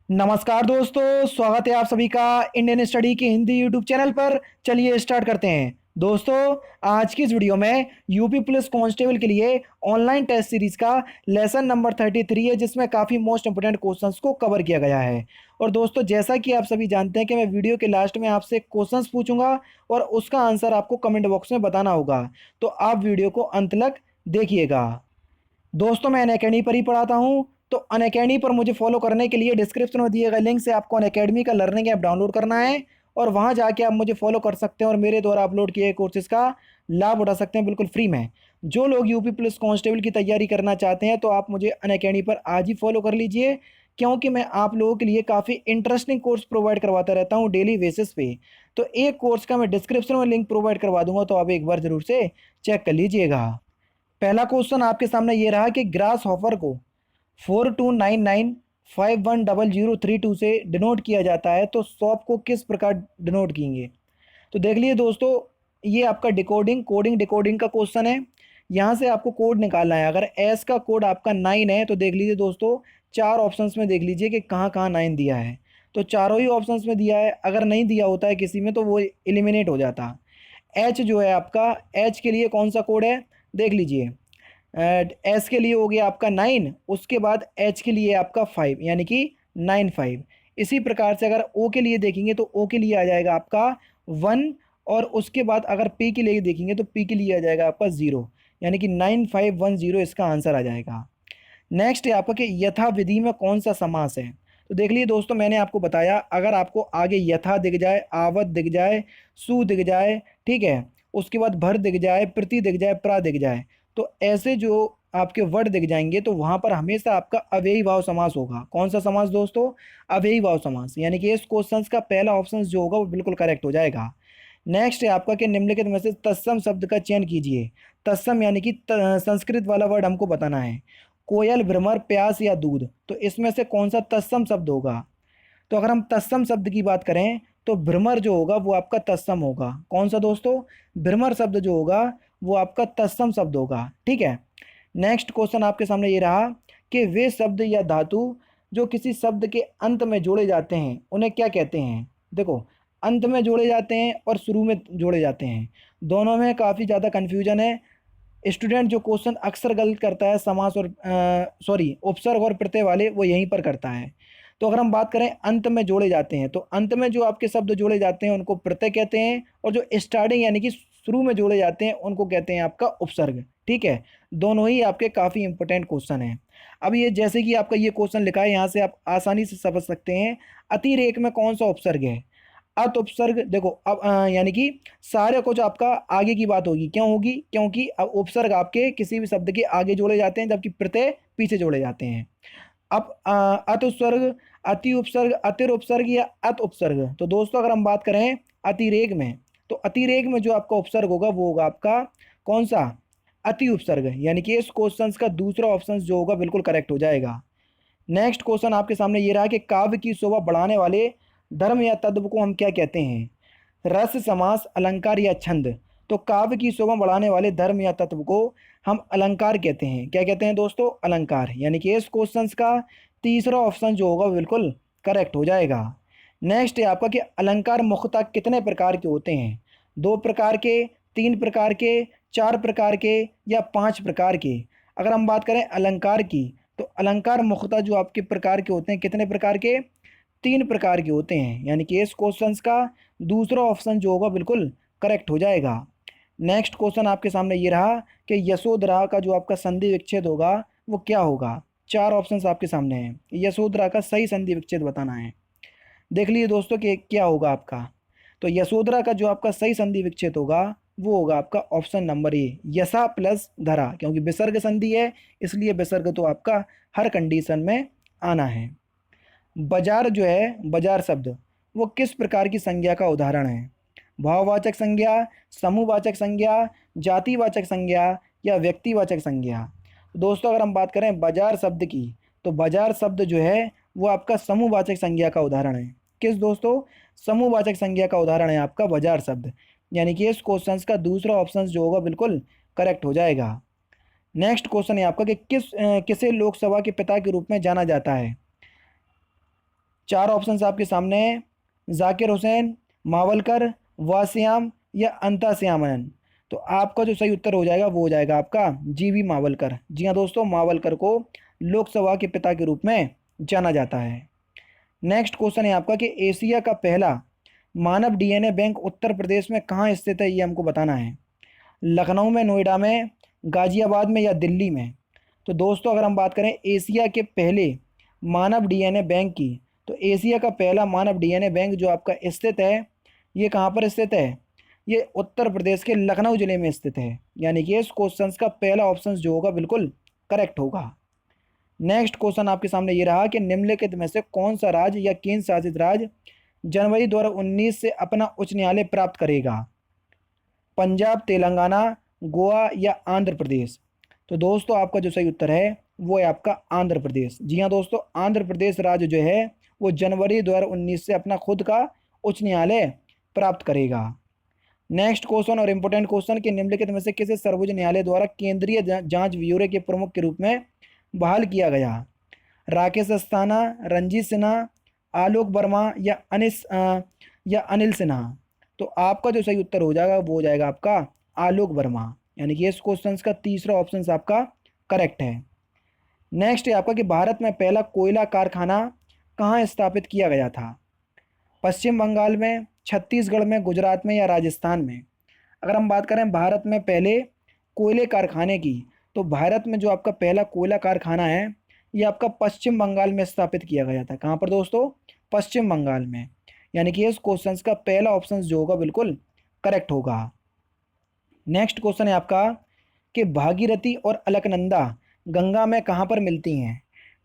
नमस्कार दोस्तों, स्वागत है आप सभी का इंडियन स्टडी के हिंदी यूट्यूब चैनल पर। चलिए स्टार्ट करते हैं। दोस्तों, आज की इस वीडियो में यूपी पुलिस कांस्टेबल के लिए ऑनलाइन टेस्ट सीरीज का लेसन नंबर 33 है, जिसमें काफ़ी मोस्ट इंपोर्टेंट क्वेश्चंस को कवर किया गया है। और दोस्तों, जैसा कि आप सभी जानते हैं कि मैं वीडियो के लास्ट में आपसे क्वेश्चंस पूछूंगा और उसका आंसर आपको कमेंट बॉक्स में बताना होगा, तो आप वीडियो को अंत तक देखिएगा। दोस्तों, मैं अनअकैडमी पर ही पढ़ाता हूँ, तो अनअकैडमी पर मुझे फॉलो करने के लिए डिस्क्रिप्शन में दिए गए लिंक से आपको अनअकैडमी का लर्निंग ऐप डाउनलोड करना है और वहाँ जाके आप मुझे फॉलो कर सकते हैं और मेरे द्वारा अपलोड किए गए कोर्सेज़ का लाभ उठा सकते हैं बिल्कुल फ्री में। जो लोग यूपी पुलिस कांस्टेबल की तैयारी करना चाहते हैं, तो आप मुझे अनअकैडमी पर आज ही फॉलो कर लीजिए, क्योंकि मैं आप लोगों के लिए काफ़ी इंटरेस्टिंग कोर्स प्रोवाइड करवाता रहता हूँ डेली बेसिस पे। तो एक कोर्स का मैं डिस्क्रिप्शन में लिंक प्रोवाइड करवा दूंगा, तो आप एक बार ज़रूर से चेक कर लीजिएगा। पहला क्वेश्चन आपके सामने ये रहा कि ग्रास हॉपर को 4299510032 से डिनोट किया जाता है, तो सॉप को किस प्रकार डिनोट किएंगे। तो देख लीजिए दोस्तों, ये आपका डिकोडिंग का क्वेश्चन है। यहाँ से आपको कोड निकालना है। अगर एस का कोड आपका 9 है, तो देख लीजिए दोस्तों, चार ऑप्शंस में देख लीजिए कि कहाँ कहाँ 9 दिया है। तो चारों ही ऑप्शंस में दिया है। अगर नहीं दिया होता है किसी में, तो वो एलिमिनेट हो जाता। एच जो है आपका, एच के लिए कौन सा कोड है, देख लीजिए। एस के लिए हो गया आपका 9, उसके बाद एच के लिए आपका 5, यानी कि 95। इसी प्रकार से अगर ओ के लिए देखेंगे, तो ओ के लिए आ जाएगा आपका 1, और उसके बाद अगर पी के लिए देखेंगे, तो पी के लिए आ जाएगा आपका 0, यानी कि 9510 इसका आंसर आ जाएगा। नेक्स्ट है आपका कि यथा विधि में कौन सा समास है। तो देख लीजिए दोस्तों, मैंने आपको बताया, अगर आपको आगे यथा दिख जाए, आवत दिख जाए, सु दिख जाए, ठीक है, उसके बाद भर दिख जाए, प्रति दिख जाए, प्रा दिख जाए, तो ऐसे जो आपके वर्ड दिख जाएंगे, तो वहाँ पर हमेशा आपका अव्ययी भाव समास होगा। कौन सा समास दोस्तों, अव्ययी भाव समास, यानी कि इस क्वेश्चन का पहला ऑप्शन जो होगा वो बिल्कुल करेक्ट हो जाएगा। नेक्स्ट है आपका कि निम्नलिखित में से तत्सम शब्द का चयन कीजिए। तत्सम यानी कि संस्कृत वाला वर्ड हमको बताना है। कोयल, भ्रमर, प्यास या दूध, तो इसमें से कौन सा तत्सम शब्द होगा। तो अगर हम तत्सम शब्द की बात करें, तो भ्रमर जो होगा वो आपका तत्सम होगा। कौन सा दोस्तों, भ्रमर शब्द जो होगा वो आपका तत्सम शब्द होगा। ठीक है। नेक्स्ट क्वेश्चन आपके सामने ये रहा कि वे शब्द या धातु जो किसी शब्द के अंत में जोड़े जाते हैं उन्हें क्या कहते हैं। देखो, अंत में जोड़े जाते हैं और शुरू में जोड़े जाते हैं, दोनों में काफ़ी ज़्यादा कन्फ्यूजन है। स्टूडेंट जो क्वेश्चन अक्सर गलत करता है समास और सॉरी उपसर्ग और प्रत्यय वाले, वो यहीं पर करता है। तो अगर हम बात करें अंत में जोड़े जाते हैं, तो अंत में जो आपके शब्द जोड़े जाते हैं उनको प्रत्यय कहते हैं, और जो स्टार्टिंग यानी कि शुरू में जोड़े जाते हैं उनको कहते हैं आपका उपसर्ग। ठीक है। दोनों ही आपके काफ़ी इंपॉर्टेंट क्वेश्चन हैं। अब ये जैसे कि आपका ये क्वेश्चन लिखा है, यहाँ से आप आसानी से समझ सकते हैं अतिरेक में कौन सा उपसर्ग है। अत उपसर्ग, देखो अब यानी कि सारे कुछ आपका आगे की बात होगी। क्यों होगी, क्योंकि अब उपसर्ग आपके किसी भी शब्द के आगे जोड़े जाते हैं, जबकि प्रत्यय पीछे जोड़े जाते हैं। अब अत उपसर्ग, अति उपसर्ग, अतिर उपसर्ग या अत उपसर्ग। तो दोस्तों, अगर हम बात करें अतिरेक में, तो अतिरेक में जो आपका उपसर्ग होगा वो होगा आपका कौन सा, अति उपसर्ग, यानी कि इस क्वेश्चन का दूसरा ऑप्शन जो होगा बिल्कुल करेक्ट हो जाएगा। नेक्स्ट क्वेश्चन आपके सामने ये रहा कि काव्य की शोभा बढ़ाने वाले धर्म या तत्व को हम क्या कहते हैं। रस, समास, अलंकार या छंद। तो काव्य की शोभा बढ़ाने वाले धर्म या तत्व को हम अलंकार कहते हैं। क्या कहते हैं दोस्तों, अलंकार, यानी कि इस क्वेश्चन का तीसरा ऑप्शन जो होगा बिल्कुल करेक्ट हो जाएगा। नेक्स्ट है आपका कि अलंकार मुख्यतः कितने प्रकार के होते हैं। 2 प्रकार के, 3 प्रकार के, 4 प्रकार के या 5 प्रकार के। अगर हम बात करें अलंकार की, तो अलंकार मुख्यतः जो आपके प्रकार के होते हैं, कितने प्रकार के, 3 प्रकार के होते हैं, यानी कि इस क्वेश्चन का दूसरा ऑप्शन जो होगा बिल्कुल करेक्ट हो जाएगा। नेक्स्ट क्वेश्चन आपके सामने ये रहा कि यशोधरा का जो आपका संधि विच्छेद होगा वो क्या होगा। 4 ऑप्शंस आपके सामने हैं, यशोधरा का सही संधि विच्छेद बताना है। देख लीजिए दोस्तों कि क्या होगा आपका। तो यशोधरा का जो आपका सही संधि विच्छेद होगा वो होगा आपका ऑप्शन नंबर ए, यशा प्लस धरा, क्योंकि विसर्ग संधि है, इसलिए विसर्ग तो आपका हर कंडीशन में आना है। बाजार जो है, बाजार शब्द, वो किस प्रकार की संज्ञा का उदाहरण है। भाववाचक संज्ञा, समूहवाचक संज्ञा, जातिवाचक संज्ञा या व्यक्तिवाचक संज्ञा। दोस्तों, अगर हम बात करें बाजार शब्द की, तो बाजार शब्द जो है वो आपका समूहवाचक संज्ञा का उदाहरण है। किस दोस्तों, समूहवाचक संज्ञा का उदाहरण है आपका बाजार शब्द, यानी कि इस क्वेश्चन का दूसरा ऑप्शन जो होगा बिल्कुल करेक्ट हो जाएगा। नेक्स्ट क्वेश्चन है आपका कि किसे लोकसभा के पिता के रूप में जाना जाता है। चार ऑप्शंस आपके सामने हैं, जाकिर हुसैन, मावलकर, वासियाम या अंतास्यामन। तो आपका जो सही उत्तर हो जाएगा वो हो जाएगा आपका जीवी मावलकर। जी हाँ दोस्तों, मावलकर को लोकसभा के पिता के रूप में जाना जाता है। नेक्स्ट क्वेश्चन है आपका कि एशिया का पहला मानव डीएनए बैंक उत्तर प्रदेश में कहाँ स्थित है, ये हमको बताना है। लखनऊ में, नोएडा में, गाजियाबाद में या दिल्ली में। तो दोस्तों अगर हम बात करें एशिया के पहले मानव डीएनए बैंक की, तो एशिया का पहला मानव डीएनए बैंक जो आपका स्थित है, ये कहाँ पर स्थित है? ये उत्तर प्रदेश के लखनऊ जिले में स्थित है। यानी कि इस क्वेश्चन का पहला ऑप्शन जो होगा बिल्कुल करेक्ट होगा। नेक्स्ट क्वेश्चन आपके सामने ये रहा कि निम्नलिखित में से कौन सा राज्य या केंद्र शासित राज्य जनवरी 2019 से अपना उच्च न्यायालय प्राप्त करेगा? पंजाब, तेलंगाना, गोवा या आंध्र प्रदेश। तो दोस्तों आपका जो सही उत्तर है वो है आपका आंध्र प्रदेश। जी हाँ दोस्तों, आंध्र प्रदेश राज्य जो है वो जनवरी 2019 से अपना खुद का उच्च न्यायालय प्राप्त करेगा। नेक्स्ट क्वेश्चन और इम्पोर्टेंट क्वेश्चन कि निम्नलिखित में से किसे सर्वोच्च न्यायालय द्वारा केंद्रीय जांच ब्यूरो के प्रमुख के रूप में बहाल किया गया? राकेश अस्थाना, रंजीत सिन्हा, आलोक वर्मा या अनिल सिन्हा। तो आपका जो सही उत्तर हो जाएगा वो हो जाएगा आपका आलोक वर्मा। यानी कि इस क्वेश्चन का तीसरा ऑप्शन आपका करेक्ट है। नेक्स्ट है आपका कि भारत में पहला कोयला कारखाना कहाँ स्थापित किया गया था? पश्चिम बंगाल में, छत्तीसगढ़ में, गुजरात में या राजस्थान में। अगर हम बात करें भारत में पहले कोयले कारखाने की, तो भारत में जो आपका पहला कोयला कारखाना है ये आपका पश्चिम बंगाल में स्थापित किया गया था। कहाँ पर दोस्तों? पश्चिम बंगाल में। यानी कि इस क्वेश्चन का पहला ऑप्शन जो होगा बिल्कुल करेक्ट होगा। नेक्स्ट क्वेश्चन है आपका कि भागीरथी और अलकनंदा गंगा में कहाँ पर मिलती हैं?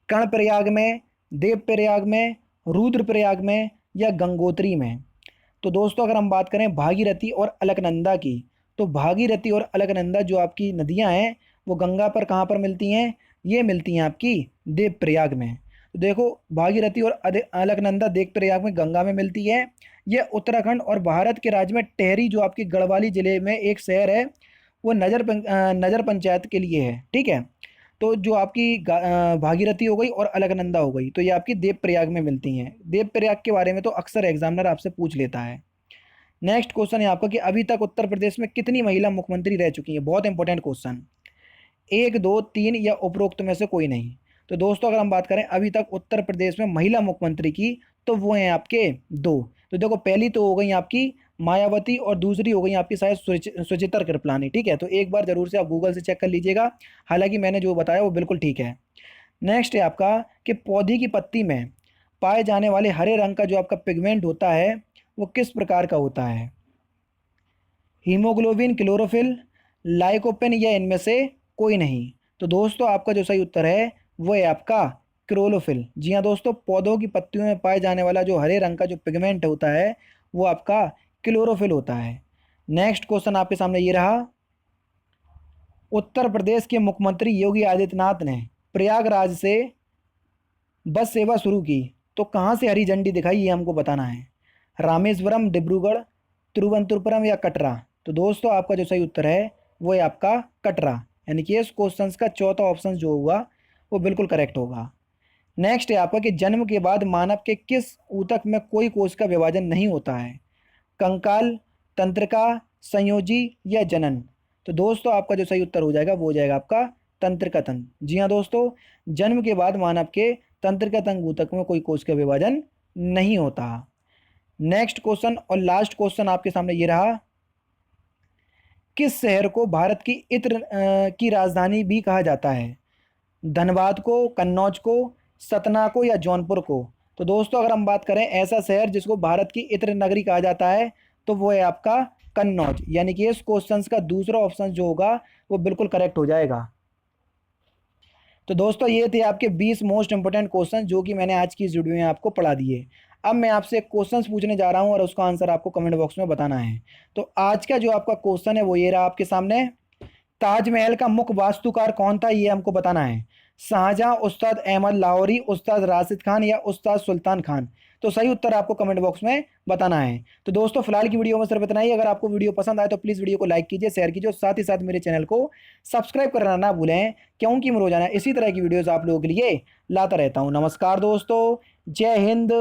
कर्णप्रयाग में, देवप्रयाग में, रुद्रप्रयाग में या गंगोत्री में। तो दोस्तों अगर हम बात करें भागीरथी और अलकनंदा की, तो भागीरथी और अलकनंदा जो आपकी नदियां हैं वो गंगा पर कहाँ पर मिलती हैं? ये मिलती हैं आपकी देवप्रयाग में। तो देखो भागीरथी और अलकनंदा देवप्रयाग में गंगा में मिलती है। ये उत्तराखंड और भारत के राज्य में टेहरी जो आपकी गढ़वाली जिले में एक शहर है वो नजर पंचायत के लिए है। ठीक है, तो जो आपकी भागीरथी हो गई और अलकनंदा हो गई, तो ये आपकी देवप्रयाग में मिलती हैं। देवप्रयाग के बारे में तो अक्सर एग्जामिनर आपसे पूछ लेता है। नेक्स्ट क्वेश्चन है आपका कि अभी तक उत्तर प्रदेश में कितनी महिला मुख्यमंत्री रह चुकी हैं? बहुत इंपॉर्टेंट क्वेश्चन। एक, दो, तीन या उपरोक्त में से कोई नहीं। तो दोस्तों अगर हम बात करें अभी तक उत्तर प्रदेश में महिला मुख्यमंत्री की, तो वो हैं आपके दो। तो देखो पहली तो हो गई आपकी मायावती और दूसरी हो गई आपकी शायद सुचित्रा कृपलानी। ठीक है, तो एक बार जरूर से आप गूगल से चेक कर लीजिएगा। हालांकि मैंने जो बताया वो बिल्कुल ठीक है। नेक्स्ट है आपका कि पौधे की पत्ती में पाए जाने वाले हरे रंग का जो आपका पिगमेंट होता है वो किस प्रकार का होता है? हीमोग्लोबिन, क्लोरोफिल, लाइकोपेन या इनमें से कोई नहीं। तो दोस्तों आपका जो सही उत्तर है वो है आपका क्लोरोफिल। जी हाँ दोस्तों, पौधों की पत्तियों में पाए जाने वाला जो हरे रंग का जो पिगमेंट होता है वो आपका क्लोरोफिल होता है। नेक्स्ट क्वेश्चन आपके सामने ये रहा, उत्तर प्रदेश के मुख्यमंत्री योगी आदित्यनाथ ने प्रयागराज से बस सेवा शुरू की तो कहाँ से हरी झंडी दिखाई, ये हमको बताना है। रामेश्वरम, डिब्रूगढ़, तिरुवनंतपुरम या कटरा। तो दोस्तों आपका जो सही उत्तर है वो है आपका कटरा। यानी कि इस क्वेश्चन का चौथा ऑप्शन जो होगा वो बिल्कुल करेक्ट होगा। नेक्स्ट है आपका कि जन्म के बाद मानव के किस ऊतक में कोई कोश का विभाजन नहीं होता है? कंकाल, तंत्रिका, संयोजी या जनन। तो दोस्तों आपका जो सही उत्तर हो जाएगा वो हो जाएगा आपका तंत्रिका तंत्र। जी हाँ दोस्तों, जन्म के बाद मानव के तंत्रिका तंग ऊतक में कोई कोश का विभाजन नहीं होता। नेक्स्ट क्वेश्चन और लास्ट क्वेश्चन आपके सामने ये रहा, किस शहर को भारत की इत्र की राजधानी भी कहा जाता है? धनबाद को, कन्नौज को, सतना को या जौनपुर को। तो दोस्तों अगर हम बात करें ऐसा शहर जिसको भारत की इत्र नगरी कहा जाता है तो वो है आपका कन्नौज। यानी कि इस क्वेश्चन का दूसरा ऑप्शन जो होगा वो बिल्कुल करेक्ट हो जाएगा। तो दोस्तों ये थे आपके 20 मोस्ट इंपोर्टेंट क्वेश्चन जो कि मैंने आज की इस वीडियो में आपको पढ़ा दिए। अब मैं आपसे क्वेश्चंस पूछने जा रहा हूं और उसका आंसर आपको कमेंट बॉक्स में बताना है। तो आज का जो आपका क्वेश्चन है वो ये रहा आपके सामने, ताजमहल का मुख्य वास्तुकार कौन था, ये हमको बताना है। शाहजहां, उस्ताद अहमद लाहौरी, उस्ताद राशिद खान या उस्ताद सुल्तान खान? तो सही उत्तर आपको कमेंट बॉक्स में बताना है। तो दोस्तों फिलहाल की वीडियो में सिर्फ इतना ही। अगर आपको वीडियो पसंद आए तो प्लीज़ वीडियो को लाइक कीजिए, शेयर कीजिए और साथ ही साथ मेरे चैनल को सब्सक्राइब करना ना भूलें, क्योंकि मैं रोजाना इसी तरह की वीडियोज़ आप लोगों के लिए लाता रहता हूँ। नमस्कार दोस्तों, जय हिंद,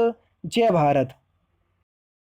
जय भारत।